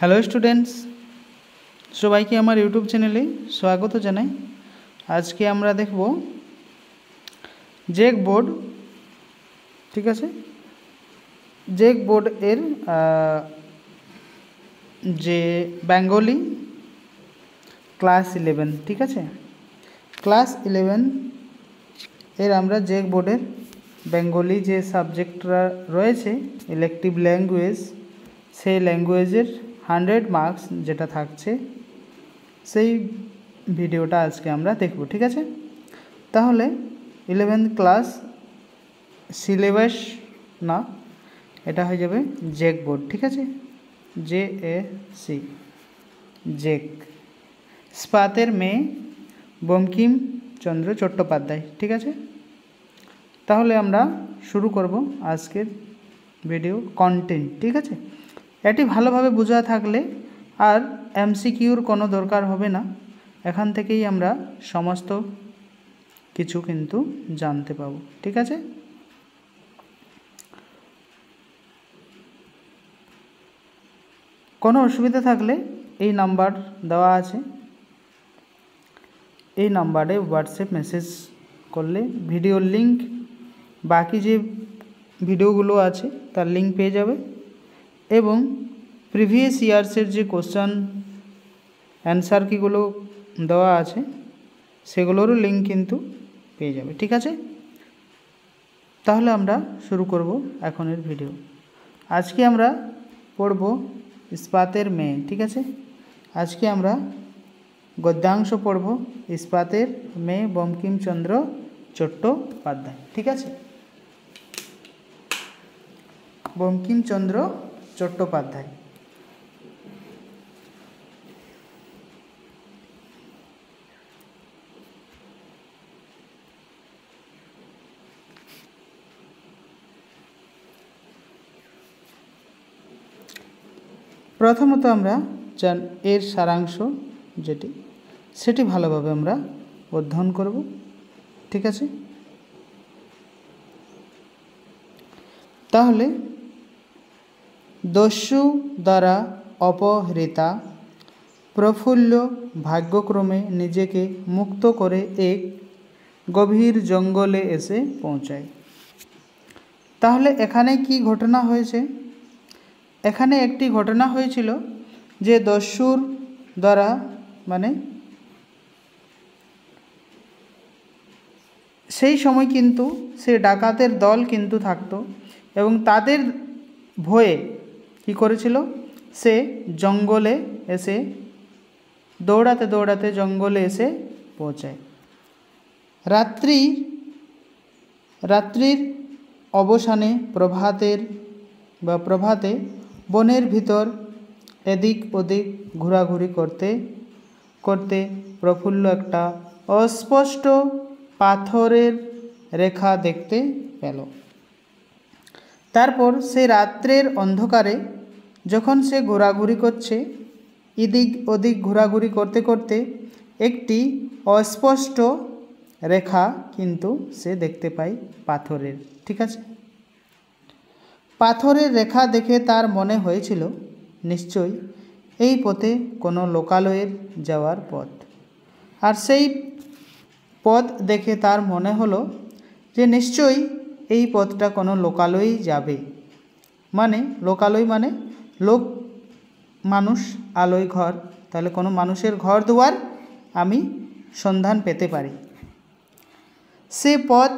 Hello students, সবাইকে আমার YouTube চ্যানেলে স্বাগত জানাই। আজকে আমরা দেখব জেক বোর্ড। ঠিক আছে, জেক বোর্ড এর যে বেঙ্গলি ক্লাস 11, ঠিক আছে, ক্লাস 11 এর আমরা জেক বোর্ডের বেঙ্গলি যে সাবজেক্টরা রয়েছে ইলেকটিভ ল্যাঙ্গুয়েজ, সেই ল্যাঙ্গুয়েজের 100 মার্কস যেটা থাকছে সেই ভিডিওটা আজকে আমরা দেখব। ঠিক আছে, তাহলে 11th ক্লাস সিলেবাস না, এটা হয়ে যাবে জেক বোর্ড। ঠিক আছে, JAC, জেক, ইস্পাতের মেয়ে বঙ্কিমচন্দ্র চট্টোপাধ্যায়। ঠিক আছে, তাহলে আমরা শুরু করব আজকের ভিডিও কন্টেন্ট। ঠিক আছে, এটি ভালোভাবে বোঝা থাকলে আর MCQর কোনো দরকার হবে না। এখান থেকেই আমরা সমস্ত কিছু কিন্তু জানতে পাব। ঠিক আছে, কোনো অসুবিধা থাকলে এই নাম্বার দেওয়া আছে, এই নাম্বারে হোয়াটসঅ্যাপ মেসেজ করলে ভিডিওর লিঙ্ক, বাকি যে ভিডিওগুলো আছে তার লিঙ্ক পেয়ে যাবে এবং প্রিভিয়াস ইয়ার্সের যে কোশ্চেন অ্যান্সার কিগুলো দেওয়া আছে সেগুলোরও লিঙ্ক কিন্তু পেয়ে যাবে। ঠিক আছে, তাহলে আমরা শুরু করব এখনের ভিডিও। আজকে আমরা পড়ব ইস্পাতের মেয়ে। ঠিক আছে, আজকে আমরা গদ্যাংশ পড়ব ইস্পাতের মেয়ে বঙ্কিমচন্দ্র চট্টোপাধ্যায়। ঠিক আছে, বঙ্কিমচন্দ্র চট্টোপাধ্যায়। প্রথমত আমরা এর সারাংশ যেটি সেটি ভালোভাবে আমরা অধ্যয়ন করব। ঠিক আছে, তাহলে দস্যু দ্বারা অপহৃতা প্রফুল্ল ভাগ্যক্রমে নিজেকে মুক্ত করে এক গভীর জঙ্গলে এসে পৌঁছায়। তাহলে এখানে কি ঘটনা হয়েছে? এখানে একটি ঘটনা হয়েছিল যে দস্যুর দ্বারা, মানে সেই সময় কিন্তু সে ডাকাতের দল কিন্তু থাকতো এবং তাদের ভয়ে কি করেছিল, সে জঙ্গলে এসে দৌড়াতে দৌড়াতে জঙ্গলে এসে পৌঁছায়। রাত্রির অবসানে প্রভাতে বনের ভিতর এদিক ওদিক ঘোরাঘুরি করতে করতে প্রফুল্ল একটা অস্পষ্ট পাথরের রেখা দেখতে পেল। তারপর সে রাত্রের অন্ধকারে যখন সে ঘোরাঘুরি করছে, এদিক ওদিক ঘোরাঘুরি করতে করতে একটি অস্পষ্ট রেখা কিন্তু সে দেখতে পায় পাথরের। ঠিক আছে, পাথরের রেখা দেখে তার মনে হয়েছিল নিশ্চয়ই এই পথে কোনো লোকালয়ের যাওয়ার পথ। আর সেই পথ দেখে তার মনে হলো যে নিশ্চয়ই এই পথটা কোনো লোকালয়ে যাবে। মানে লোকালয় মানে লোক, মানুষ, আলোয় ঘর, তাহলে কোনো মানুষের ঘর দুয়ার আমি সন্ধান পেতে পারি। সে পথ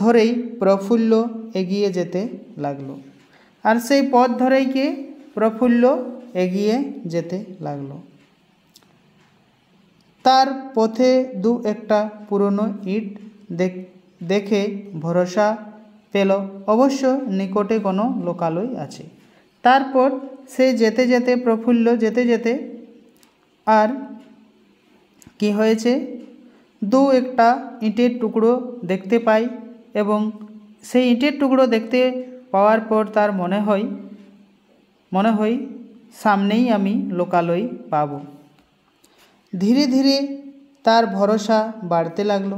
ধরেই প্রফুল্ল এগিয়ে যেতে লাগলো। আর সেই পথ ধরেই কে প্রফুল্ল এগিয়ে যেতে লাগলো। তার পথে দু একটা পুরনো ইট দেখে ভরসা পেল অবশ্য নিকটে কোনো লোকালয় আছে। তারপর সে যেতে যেতে প্রফুল্ল যেতে যেতে আর কি হয়েছে, দু একটা ইটের টুকরো দেখতে পাই এবং সেই ইটের টুকরো দেখতে পাওয়ার পর তার মনে হয় সামনেই আমি লোকালয় পাব। ধীরে ধীরে তার ভরসা বাড়তে লাগলো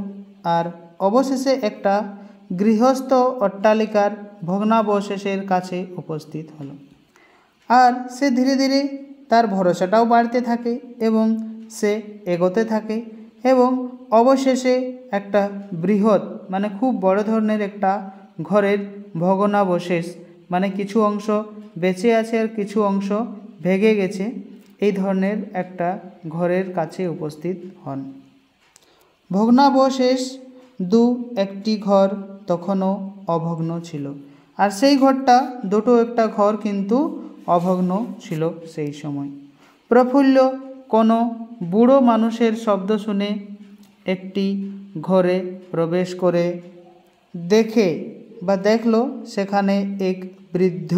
আর অবশেষে একটা গৃহস্থ অট্টালিকার ভগ্নাবশেষের কাছে উপস্থিত হলো। আর সে ধীরে ধীরে তার ভরসাটাও বাড়তে থাকে এবং সে এগোতে থাকে এবং অবশেষে একটা বৃহৎ মানে খুব বড় ধরনের একটা ঘরের ভগ্নাবশেষ মানে কিছু অংশ বেঁচে আছে আর কিছু অংশ ভেঙে গেছে এই ধরনের একটা ঘরের কাছে উপস্থিত হন। ভগ্নাবশেষ একটি ঘর তখনও অভগ্ন ছিল, আর সেই ঘরটা দুটো একটা ঘর কিন্তু অভগ্ন ছিল সেই সময়। প্রফুল্ল কোনো বুড়ো মানুষের শব্দ শুনে একটি ঘরে প্রবেশ করে দেখল সেখানে এক বৃদ্ধ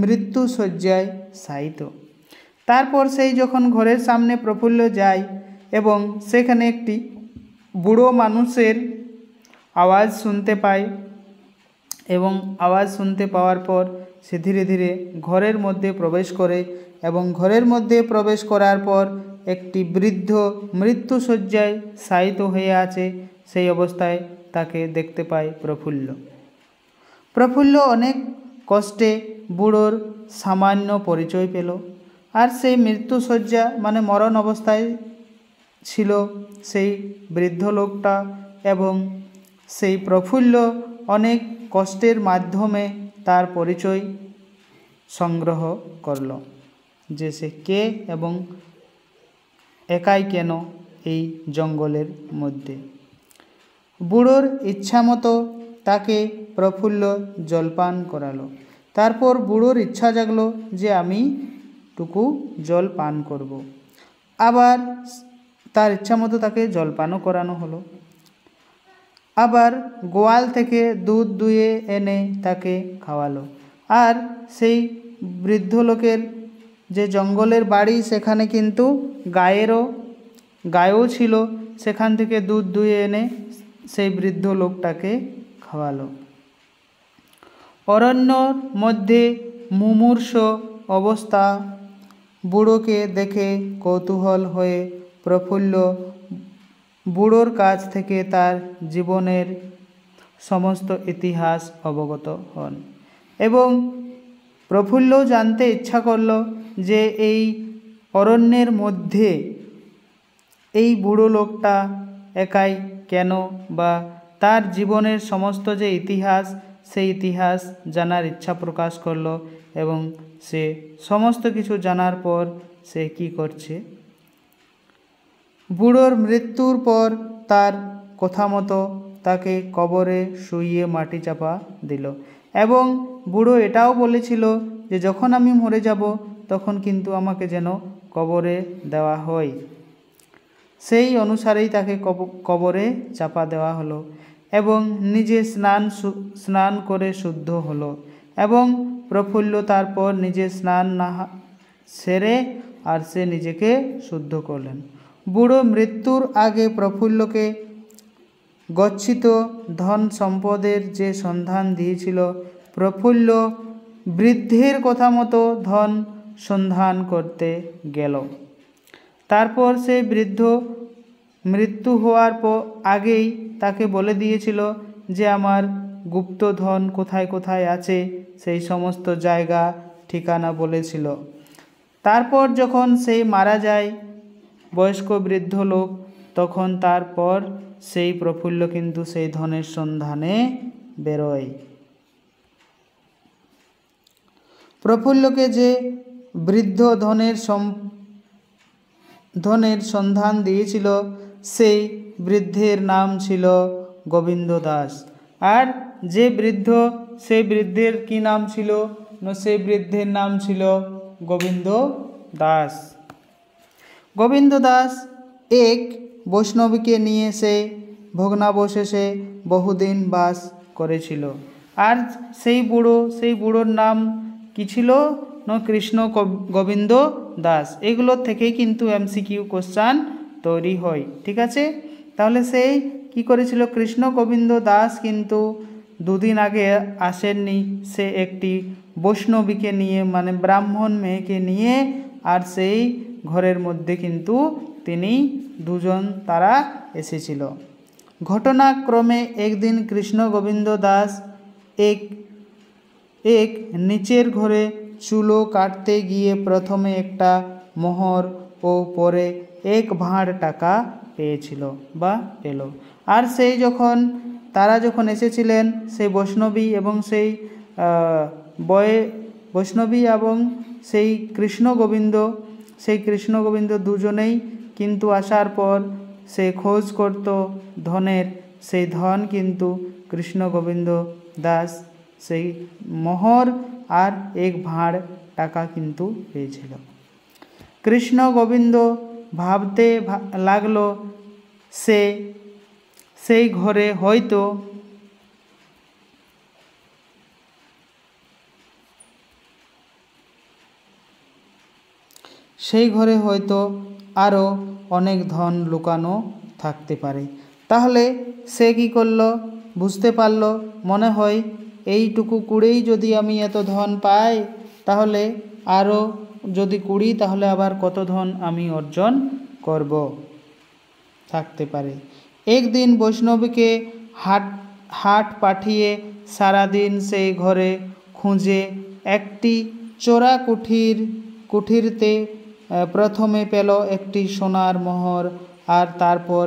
মৃত্যুশয্যায় শায়িত। তারপর সেই যখন ঘরের সামনে প্রফুল্ল যায় এবং সেখানে একটি বুড়ো মানুষের আওয়াজ শুনতে পায় এবং আওয়াজ শুনতে পাওয়ার পর সে ধীরে ধীরে ঘরের মধ্যে প্রবেশ করে এবং ঘরের মধ্যে প্রবেশ করার পর একটি বৃদ্ধ মৃত্যুশয্যায় শায়িত হয়ে আছে সেই অবস্থায় তাকে দেখতে পায় প্রফুল্ল অনেক কষ্টে বুড়োর সামান্য পরিচয় পেল, আর সেই মৃত্যুশয্যা মানে মরণ অবস্থায় ছিল সেই বৃদ্ধ লোকটা এবং সেই প্রফুল্ল অনেক কষ্টের মাধ্যমে তার পরিচয় সংগ্রহ করল যে সে কে এবং একাই কেন এই জঙ্গলের মধ্যে। বুড়োর ইচ্ছামতো তাকে প্রফুল্ল জলপান করালো। তারপর বুড়োর ইচ্ছা জাগলো যে আমি টুকু জল পান করব। আবার তার ইচ্ছামতো তাকে জলপানও করানো হলো। আবার গোয়াল থেকে দুধ দুয়ে এনে তাকে খাওয়ালো। আর সেই বৃদ্ধ লোকের যে জঙ্গলের বাড়ি সেখানে কিন্তু গায়ও ছিল, সেখান থেকে দুধ দুয়ে এনে সেই বৃদ্ধ লোকটাকে খাওয়ালো। অরণ্যর মধ্যে মুমূর্ষ অবস্থা বুড়োকে দেখে কৌতূহল হয়ে প্রফুল্ল বুড়োর কাছ থেকে তার জীবনের সমস্ত ইতিহাস অবগত হন এবং প্রফুল্লও জানতে ইচ্ছা করল যে এই অরণ্যের মধ্যে এই বুড়ো লোকটা একাই কেন, বা তার জীবনের সমস্ত যে ইতিহাস সেই ইতিহাস জানার ইচ্ছা প্রকাশ করলো এবং সে সমস্ত কিছু জানার পর সে কি করছে। বুড়োর মৃত্যুর পর তার কথা মতো তাকে কবরে শুইয়ে মাটি চাপা দিল এবং বুড়ো এটাও বলেছিল যে যখন আমি মরে যাব তখন কিন্তু আমাকে যেন কবরে দেওয়া হয়। সেই অনুসারেই তাকে কবরে চাপা দেওয়া হলো এবং নিজে স্নান করে শুদ্ধ হলো এবং প্রফুল্ল তারপর নিজে স্নান সেরে আর সে নিজেকে শুদ্ধ করলেন। বুড়ো মৃত্যুর আগে প্রফুল্লকে গচ্ছিত ধন সম্পদের যে সন্ধান দিয়েছিল, প্রফুল্ল বৃদ্ধের কথা মতো ধন সন্ধান করতে গেল। তারপর সেই বৃদ্ধ মৃত্যু হওয়ার আগেই তাকে বলে দিয়েছিল যে আমার গুপ্ত ধন কোথায় কোথায় আছে সেই সমস্ত জায়গা ঠিকানা বলেছিল। তারপর যখন সেই মারা যায় বয়স্ক বৃদ্ধ লোক, তখন তারপর সেই প্রফুল্ল কিন্তু সেই ধনের সন্ধানে বেরোয়। প্রফুল্লকে যে বৃদ্ধ ধনের সন্ধান দিয়েছিল সেই বৃদ্ধের নাম ছিল গোবিন্দ দাস। আর যে বৃদ্ধ, সেই বৃদ্ধের কি নাম ছিল না, সেই বৃদ্ধের নাম ছিল গোবিন্দ দাস। গোবিন্দ দাস এক বৈষ্ণবীকে নিয়ে সে ভগ্নাবশেষে বহুদিন বাস করেছিল। আর সেই বুড়োর নাম কি ছিল না, কৃষ্ণ গোবিন্দ দাস। এগুলো থেকেই কিন্তু এমসিকিউ কোশ্চান তৈরি হয়, ঠিক আছে। তাহলে সেই কি করেছিল, কৃষ্ণ গোবিন্দ দাস কিন্তু দুদিন আগে আসেননি, সে একটি বৈষ্ণবীকে নিয়ে মানে ব্রাহ্মণ মেয়েকে নিয়ে, আর সেই ঘরের মধ্যে কিন্তু তিনি দুজন তারা এসেছিল। ঘটনাক্রমে একদিন কৃষ্ণ গোবিন্দ দাস এক নিচের ঘরে চুলো কাটতে গিয়ে প্রথমে একটা মোহর ও পরে 1 ভাঁড় টাকা পেয়েছিল বা পেল। আর সেই তারা যখন এসেছিলেন সেই বৈষ্ণবী এবং সেই বৈষ্ণবী এবং সেই কৃষ্ণ গোবিন্দ দুজনেই কিন্তু আসার পর সে খোঁজ করত ধনের, সেই ধন কিন্তু কৃষ্ণ গোবিন্দ দাস সেই মোহর আর 1 ভাঁড় টাকা কিন্তু পেয়েছিল। কৃষ্ণ গোবিন্দ ভাবতে লাগলো সেই ঘরে হয়তো আরও অনেক ধন লুকানো থাকতে পারে। তাহলে সে কি করলো, বুঝতে পারলো মনে হয় এইটুকু কুড়েই যদি আমি এত ধন পাই, তাহলে আরও যদি কুড়ি তাহলে আবার কত ধন আমি অর্জন করব থাকতে পারে। একদিন বৈষ্ণবীকে হাট পাঠিয়ে সারাদিন সেই ঘরে খুঁজে একটি চোরা কুঠিরতে প্রথমে পেল একটি সোনার মোহর, আর তারপর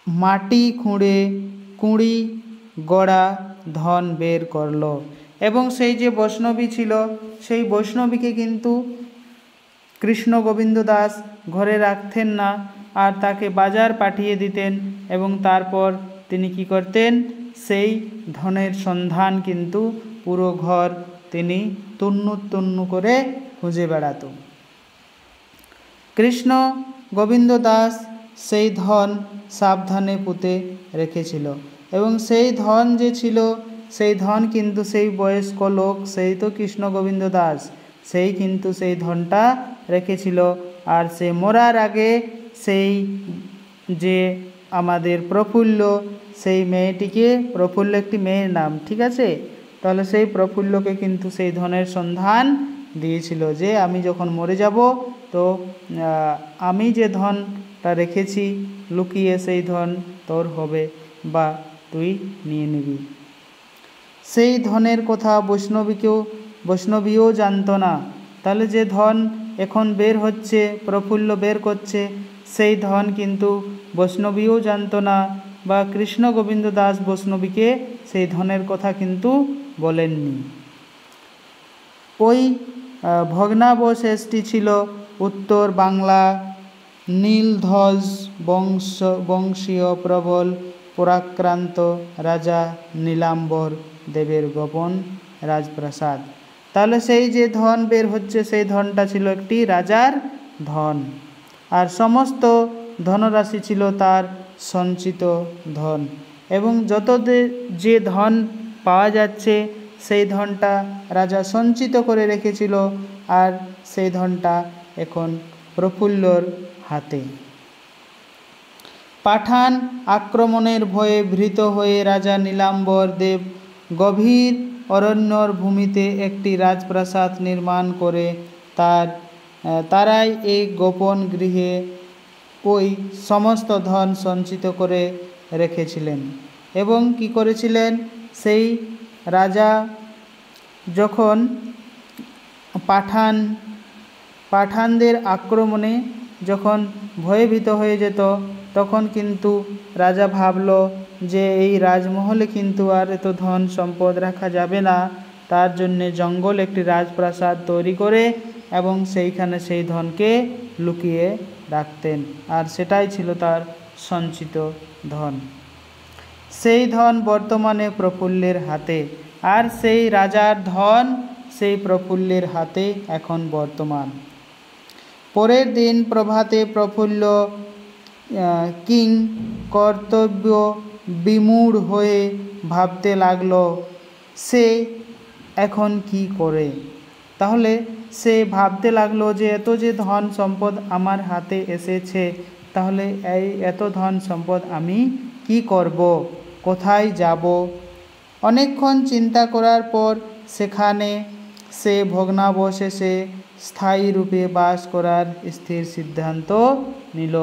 মাটি খুঁড়ে কুঁড়ি গড়া ধন বের করলো। এবং সেই যে বৈষ্ণবী ছিল সেই বৈষ্ণবীকে কিন্তু কৃষ্ণ গোবিন্দ দাস ঘরে রাখতেন না, আর তাকে বাজার পাঠিয়ে দিতেন এবং তারপর তিনি কি করতেন, সেই ধনের সন্ধান কিন্তু পুরো ঘর তিনি তুন্নু করে খুঁজে বেড়াত। কৃষ্ণ গোবিন্দ দাস সেই ধন সাবধানে পুঁতে রেখেছিল এবং সেই ধন যে ছিল সেই ধন কিন্তু সেই বয়স্ক লোক, সেই তো কৃষ্ণ গোবিন্দ দাস, সেই কিন্তু সেই ধনটা রেখেছিল। আর সে মরার আগে সেই যে আমাদের প্রফুল্ল, সেই মেয়েটিকে, প্রফুল্ল একটি মেয়ের নাম, ঠিক আছে, তাহলে সেই প্রফুল্লকে কিন্তু সেই ধনের সন্ধান দিয়েছিল যে আমি যখন মরে যাব তো আমি যে ধনটা রেখেছি লুকিয়ে সেই ধন তোর হবে বা তুই নিয়ে নিবি। সেই ধনের কথা বৈষ্ণবীও জানতো না। তাহলে যে ধন এখন বের হচ্ছে, প্রফুল্ল বের করছে, সেই ধন কিন্তু বৈষ্ণবীও জানতো না, বা কৃষ্ণ গোবিন্দ দাস বৈষ্ণবীকে সেই ধনের কথা কিন্তু বলেননি। ওই ভগ্নাবশেষটি ছিল উত্তর বাংলা নীলধ্বজ বংশীয় প্রবল পরাক্রান্ত রাজা নীলাম্বর দেবের গোপন রাজপ্রাসাদ। তাহলে সেই যে ধন বের হচ্ছে সেই ধনটা ছিল একটি রাজার ধন, আর সমস্ত ধনরাশি ছিল তার সঞ্চিত ধন। এবং যত যে ধন পাওয়া যাচ্ছে সেই ধনটা রাজা সঞ্চিত করে রেখেছিল, আর সেই ধনটা এখন প্রফুল্লর হাতে। পাঠান আক্রমণের ভয়ে ভীত হয়ে রাজা নীলাম্বর দেব গভীর অরণ্যর ভূমিতে একটি রাজপ্রাসাদ নির্মাণ করে তারাই এই গোপন গৃহে ওই সমস্ত ধন সঞ্চিত করে রেখেছিলেন। এবং কি করেছিলেন, সেই রাজা যখন পাঠানদের আক্রমণে যখন ভয়ভীত হয়ে যেত, তখন কিন্তু রাজা ভাবল যে এই রাজমহলে কিন্তু আর এত ধন সম্পদ রাখা যাবে না, তার জন্যে জঙ্গল একটি রাজপ্রাসাদ তৈরি করে এবং সেইখানে সেই ধনকে লুকিয়ে রাখতেন, আর সেটাই ছিল তার সঞ্চিত ধন। সেই ধন বর্তমানে প্রফুল্লের হাতে, আর সেই রাজার ধন সেই প্রফুল্লের হাতে এখন বর্তমান। পরের দিন প্রভাতে প্রফুল্ল কিং কর্তব্য বিমূঢ় হয়ে ভাবতে লাগলো সে এখন কি করে। তাহলে সে ভাবতে লাগলো যে এত যে ধন সম্পদ আমার হাতে এসেছে, তাহলে এই এত ধন সম্পদ আমি কি করব, কোথায় যাব। অনেকক্ষণ চিন্তা করার পর সেখানে সে ভগ্নাবশেষে স্থায়ী রূপে বাস করার স্থির সিদ্ধান্ত নিল।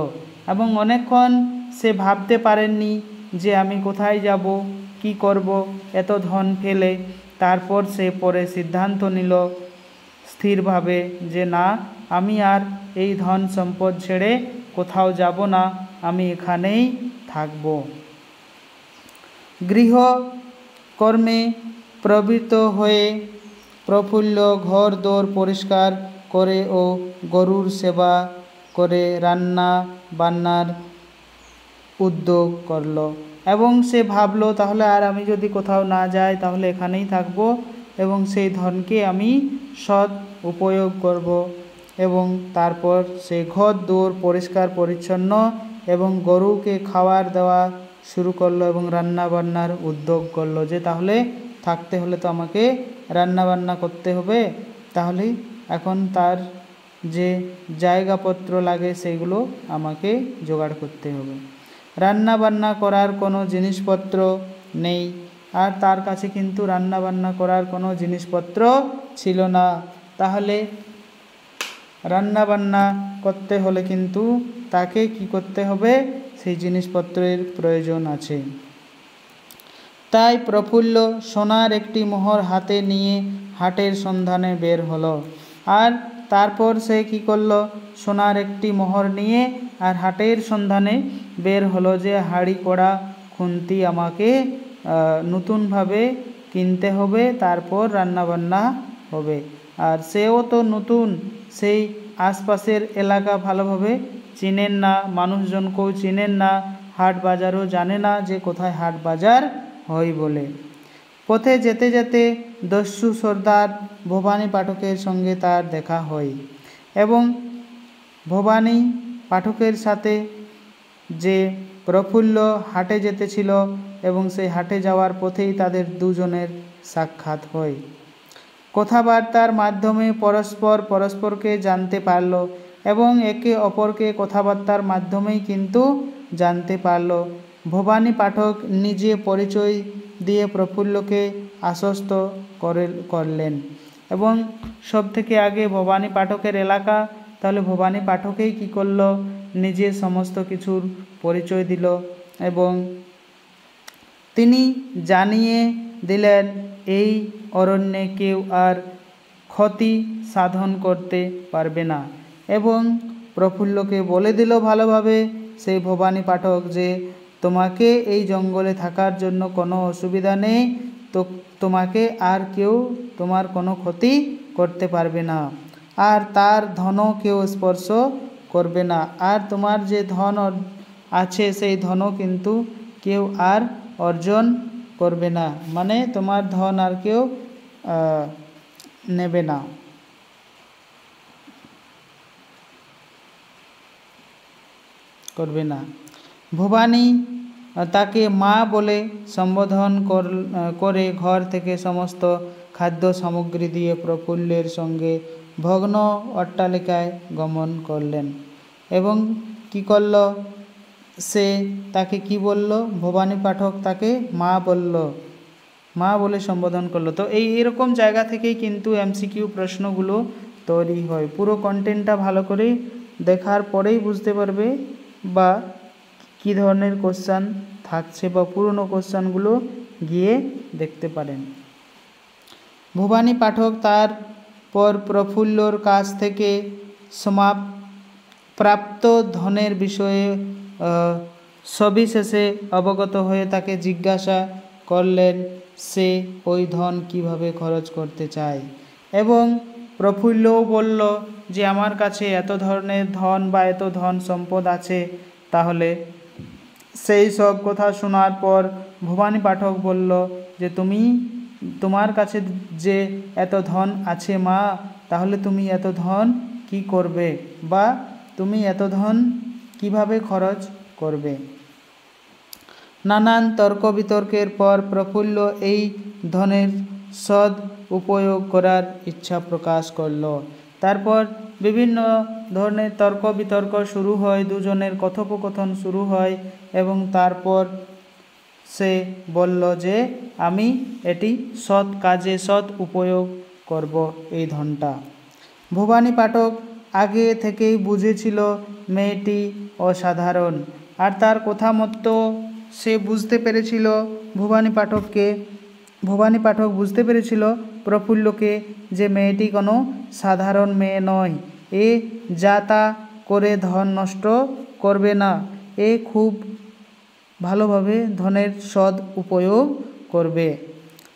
এবং অনেকক্ষণ সে ভাবতে পারেননি যে আমি কোথায় যাব, কি করব এত ধন ফেলে। তারপর সে পরে সিদ্ধান্ত নিল স্থিরভাবে যে না, আমি আর এই ধন সম্পদ ছেড়ে কোথাও যাব না, আমি এখানেই থাকব। গৃহকর্মে প্রবৃত্ত হয়ে প্রফুল্ল ঘর দোর পরিষ্কার করে ও গরুর সেবা করে রান্না বান্নার উদ্যোগ করল। এবং সে ভাবলো তাহলে আর আমি যদি কোথাও না যাই তাহলে এখানেই থাকব এবং সেই ধনকে আমি সৎ উপয়োগ করব। এবং তারপর সে ঘর দোর পরিষ্কার পরিচ্ছন্ন এবং গরুকে খাবার দেওয়া শুরু করলো এবং রান্না বান্নার উদ্যোগ করলো, যে তাহলে থাকতে হলে তো আমাকে রান্না বান্না করতে হবে, তাহলে এখন তার যে জায়গাপত্র লাগে সেগুলো আমাকে জোগাড় করতে হবে। রান্না বান্না করার কোনো জিনিসপত্র নেই, আর তার কাছে কিন্তু রান্না বান্না করার কোনো জিনিসপত্র ছিল না। তাহলে রান্না বান্না করতে হলে কিন্তু তাকে কি করতে হবে, সেই জিনিসপত্রের প্রয়োজন আছে। তাই প্রফুল্ল সোনার একটি মোহর হাতে নিয়ে হাটের সন্ধানে বের হলো। আর তারপর সে কি করলো, সোনার একটি মোহর নিয়ে আর হাটের সন্ধানে বের হলো যে হাঁড়ি কড়া খুন্তি আমাকে নতুনভাবে কিনতে হবে, তারপর রান্নাবান্না হবে। আর সেও তো নতুন, সেই আশপাশের এলাকা ভালোভাবে চিনেন না, মানুষজনকেও চিনেন না, হাট বাজারও জানে না যে কোথায় হাট বাজার হয় বলে। পথে যেতে যেতে দস্যু সর্দার ভবানী পাঠকের সঙ্গে তার দেখা হয় এবং ভবানী পাঠকের সাথে যে প্রফুল্ল হাটে যেতেছিল এবং সেই হাটে যাওয়ার পথেই তাদের দুজনের সাক্ষাৎ হয়। কথাবার্তার মাধ্যমে পরস্পরকে জানতে পারল এবং একে অপরকে কথাবার্তার মাধ্যমেই কিন্তু জানতে পারল। ভবানী পাঠক নিজে পরিচয় দিয়ে প্রফুল্লকে আশ্বস্ত করলেন এবং সব থেকে আগে ভবানী পাঠকের এলাকা, তাহলে ভবানী পাঠকেই কি করলো, নিজে সমস্ত কিছুর পরিচয় দিল এবং তিনি জানিয়ে দিলেন এই অরণ্যে কেউ আর ক্ষতি সাধন করতে পারবে না। এবং প্রফুল্লকে বলে দিল ভালোভাবে সেই ভবানী পাঠক যে তোমাকে এই জঙ্গলে থাকার জন্য কোনো অসুবিধা নেই, তো তোমাকে আর কেউ তোমার কোনো ক্ষতি করতে পারবে না, আর তার ধনও কেউ স্পর্শ করবে না, আর তোমার যে ধন আছে সেই ধনও কিন্তু কেউ আর অর্জন করবে না, মানে তোমার ধন আর কেউ নেবে না। করবে না। ভবানী তাকে মা বলে সম্বোধন করে ঘর থেকে সমস্ত খাদ্য সামগ্রী দিয়ে প্রফুল্লের সঙ্গে ভগ্ন অট্টালিকায় গমন করলেন। এবং কি করল, সে তাকে কি বলল, ভবানী পাঠক তাকে মা বলল, মা বলে সম্বোধন করলো। তো এইরকম জায়গা থেকেই কিন্তু এমসিকিউ প্রশ্নগুলো তৈরি হয়। পুরো কন্টেন্টটা ভালো করে দেখার পরেই বুঝতে পারবে বা কী ধরনের কোশ্চান থাকছে, বা পুরনো কোশ্চানগুলো গিয়ে দেখতে পারেন। ভবানী পাঠক তারপর প্রফুল্লর কাছ থেকে প্রাপ্ত ধনের বিষয়ে সবিশেষে অবগত হয়ে তাকে জিজ্ঞাসা করলেন সে ওই ধন কিভাবে খরচ করতে চায়। এবং প্রফুল্লও বলল যে আমার কাছে এত ধরনের ধন বা এত ধন সম্পদ আছে। তাহলে সেই সব কথা শোনার পর ভবানী পাঠক বলল যে তোমার কাছে যে এত ধন আছে মা, তাহলে তুমি এত ধন কি করবে, বা তুমি এত ধন কিভাবে খরচ করবে। নানান তর্ক বিতর্কের পর প্রফুল্ল এই ধনের সদ উপয়োগ করার ইচ্ছা প্রকাশ করল। তারপর বিভিন্ন ধরনের তর্ক বিতর্ক শুরু হয়, দুজনের কথোপকথন শুরু হয় এবং তারপর সে বলল যে আমি এটি সৎ কাজে সৎ উপয়োগ করব এই ধনটা। ভবানী পাঠক আগে থেকেই বুঝেছিল মেয়েটি অসাধারণ, আর তার কথা মতো সে বুঝতে পেরেছিল ভবানী পাঠক বুঝতে পেরেছিল প্রফুল্লকে যে মেয়েটি কোনো সাধারণ মেয়ে নয়, এ যা তা করে ধন নষ্ট করবে না, এ খুব ভালোভাবে ধনের সদ উপয়োগ করবে।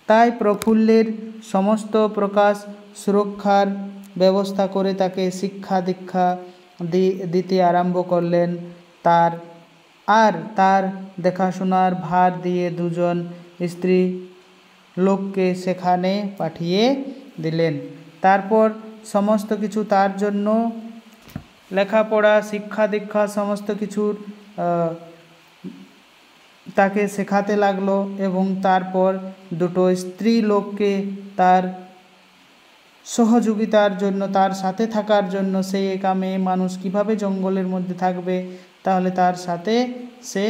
তাই প্রফুল্লের সমস্ত প্রকাশ সুরক্ষার ব্যবস্থা করে তাকে শিক্ষা দীক্ষা দিতে আরম্ভ করলেন। তার দেখাশোনার ভার দিয়ে দুজন স্ত্রী লোককে সেখানে পাঠিয়ে দিলেন। তারপর সমস্ত কিছু তার জন্য লেখাপড়া শিক্ষা দীক্ষা সমস্ত কিছুর তাকে শেখাতে লাগলো এবং তারপর দুটো স্ত্রী লোককে তার সহযোগিতার জন্য, তার সাথে থাকার জন্য, সেই একা মেয়ে মানুষ কীভাবে জঙ্গলের মধ্যে থাকবে, তাহলে তার সাথে সে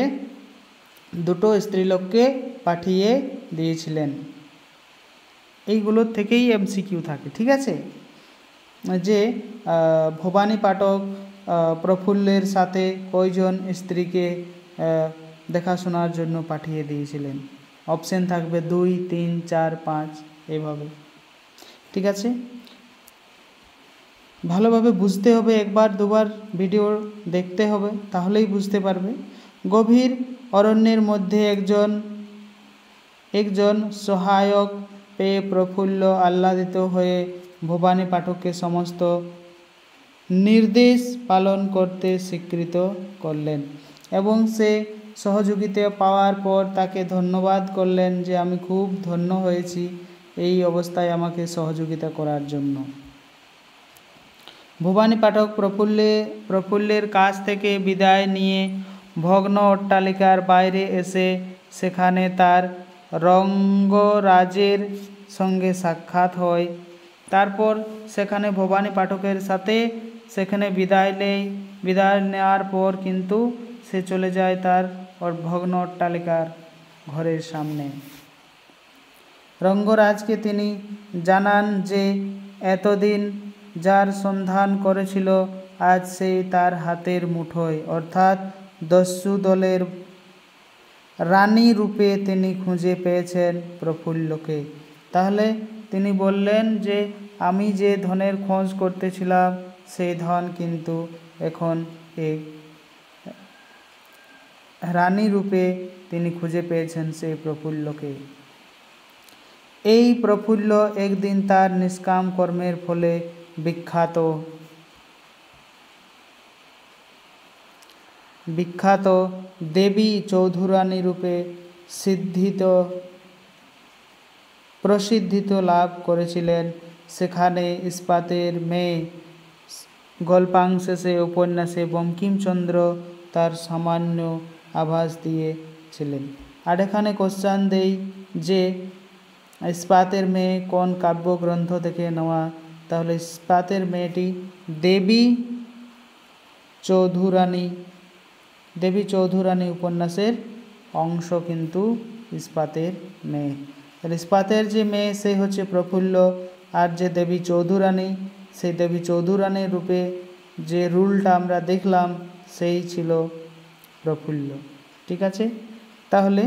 দুটো স্ত্রীলোককে পাঠিয়ে দিয়েছিলেন। এইগুলোর থেকেই এমসিকিউ থাকে, ঠিক আছে। যে ভবানী পাঠক প্রফুল্লের সাথে কয়জন স্ত্রীকে দেখাশোনার জন্য পাঠিয়ে দিয়েছিলেন? অপশন থাকবে 2, 3, 4, 5 এইভাবে, ঠিক আছে। ভালোভাবে বুঝতে হবে, একবার দুবার ভিডিও দেখতে হবে, তাহলেই বুঝতে পারবে। গভীর অরণ্যের মধ্যে একজন সহায়ক পেয়ে প্রফুল্ল আহ্লাদিত হয়ে ভবানী পাঠককে সমস্ত নির্দেশ পালন করতে স্বীকৃত করলেন এবং সে সহযোগিতা পাওয়ার পর তাকে ধন্যবাদ করলেন যে আমি খুব ধন্য হয়েছি এই অবস্থায় আমাকে সহযোগিতা করার জন্য। ভবানী পাঠক প্রফুল্লের কাছ থেকে বিদায় নিয়ে ভগ্ন অট্টালিকার বাইরে এসে সেখানে তার রঙ্গরাজের সঙ্গে সাক্ষাৎ হয়। তারপর সেখানে ভবানী পাঠকের সাথে সেখানে বিদায় নেওয়ার পর কিন্তু সে চলে যায় তার ভগ্ন অট্টালিকার ঘরের সামনে। রঙ্গরাজকে তিনি জানান যে এতদিন যার সন্ধান করেছিল আজ সেই তার হাতের মুঠোয়, অর্থাৎ দস্যু দলের রানী রূপে তিনি খুঁজে পেয়েছেন প্রফুল্লকে। তাহলে তিনি বললেন যে আমি যে ধনের খোঁজ করতেছিলাম সেই ধন কিন্তু এখন এক রানী রূপে তিনি খুঁজে পেয়েছেন সেই প্রফুল্লকে। এই প্রফুল্ল একদিন তার নিষ্কাম কর্মের ফলে বিখ্যাত দেবী চৌধুরানী রূপে প্রসিদ্ধি লাভ করেছিলেন। সেখানে ইস্পাতের মেয়ে গল্পাংশে উপন্যাসে বঙ্কিমচন্দ্র তার সামান্য আভাস দিয়েছিলেন। আর এখানে কোশ্চেন দেই যে ইস্পাতের মেয়ে কোন কাব্যগ্রন্থ থেকে নেওয়া? তাহলে ইস্পাতের মেয়েটি দেবী চৌধুরানী উপন্যাসের অংশ কিন্তু ইস্পাতের মেয়ে। তাহলে ইস্পাতের যে মেয়ে সে হচ্ছে প্রফুল্ল, আর যে দেবী চৌধুরানী সেই দেবী চৌধুরানীর রূপে যে রুলটা আমরা দেখলাম সেই ছিল প্রফুল্ল, ঠিক আছে। তাহলে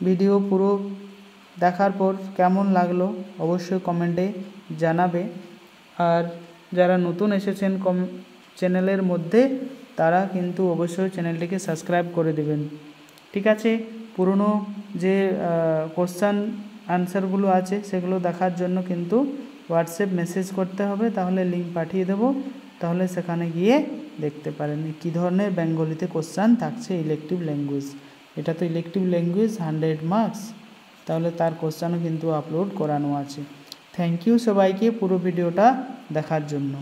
ভিডিও পুরো দেখার পর কেমন লাগলো অবশ্যই কমেন্টে জানাবে। আর যারা নতুন এসেছেন চ্যানেলের মধ্যে তারা কিন্তু অবশ্যই চ্যানেলটিকে সাবস্ক্রাইব করে দেবেন, ঠিক আছে। পুরনো যে কোশ্চেন আনসারগুলো আছে সেগুলো দেখার জন্য কিন্তু হোয়াটসঅ্যাপ মেসেজ করতে হবে, তাহলে লিঙ্ক পাঠিয়ে দেব, তাহলে সেখানে গিয়ে দেখতে পারেন কী ধরনের বেঙ্গলিতে কোশ্চেন থাকছে। ইলেকটিভ ল্যাঙ্গুয়েজ, এটা তো ইলেকটিভ ল্যাঙ্গুয়েজ 100 মার্কস, তাহলে তার কোশ্চেনও কিন্তু আপলোড করানো আছে। থ্যাংক ইউ সবাইকে পুরো ভিডিওটা দেখার জন্য।